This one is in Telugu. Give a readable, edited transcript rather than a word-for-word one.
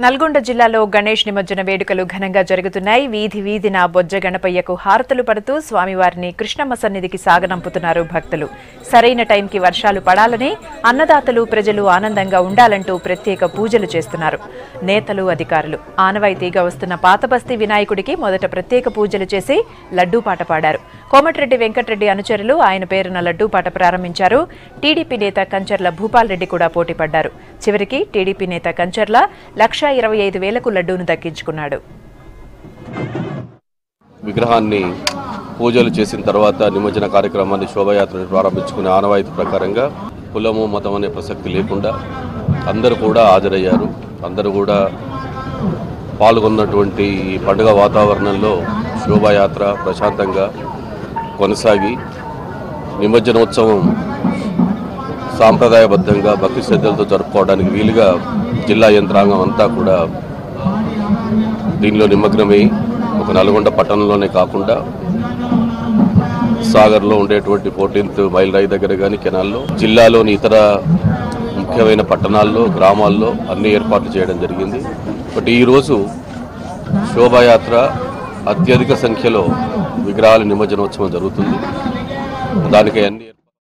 నల్గొండ జిల్లాలో గణేష్ నిమజ్జన వేడుకలు ఘనంగా జరుగుతున్నాయి. వీధి వీధిన బొజ్జ గణపయ్యకు హారతులు పడుతూ స్వామివారిని కృష్ణమ్మ సన్నిధికి సాగనంపుతున్నారు భక్తులు. సరైన టైంకి వర్షాలు పడాలని, అన్నదాతలు ప్రజలు ఆనందంగా ఉండాలంటూ ప్రత్యేక పూజలు చేస్తున్నారు నేతలు, అధికారులు. ఆనవాయితీగా వస్తున్న పాతబస్తీ వినాయకుడికి మొదట ప్రత్యేక పూజలు చేసి లడ్డూపాట పాడారు. కోమటిరెడ్డి వెంకటరెడ్డి అనుచరులు ఆయన పేరున లడ్డూపాట ప్రారంభించారు. టీడీపీ నేత కంచర్ల భూపాల్ రెడ్డి కూడా పోటీపడ్డారు. చివరికి టీడీపీ నేత కంచర్ల 1,25,000కు లడ్డూను దక్కించుకున్నాడు. విగ్రహాన్ని పూజలు చేసిన తర్వాత నిమజ్జన కార్యక్రమాన్ని శోభాయాత్రను ప్రారంభించుకునే ఆనవాయితీ ప్రకారంగా కులము మతం అనే ప్రసక్తి లేకుండా అందరూ కూడా హాజరయ్యారు. అందరూ కూడా పాల్గొన్నటువంటి ఈ పండుగ వాతావరణంలో శోభాయాత్ర ప్రశాంతంగా కొనసాగి నిమజ్జనోత్సవం సాంప్రదాయబద్ధంగా భక్తి శ్రద్ధలతో జరుపుకోవడానికి వీలుగా జిల్లా యంత్రాంగం అంతా కూడా దీనిలో నిమగ్నమై ఒక నల్గొండ పట్టణంలోనే కాకుండా సాగర్లో ఉండేటువంటి 14th మైల్ రాయి దగ్గర కానీ కెనాల్లో జిల్లాలోని ఇతర ముఖ్యమైన పట్టణాల్లో గ్రామాల్లో అన్ని ఏర్పాట్లు చేయడం జరిగింది. బట్ ఈరోజు శోభాయాత్ర అత్యధిక సంఖ్యలో విగ్రహాల నిమజ్జనోత్సవం జరుగుతుంది. దానికి అన్ని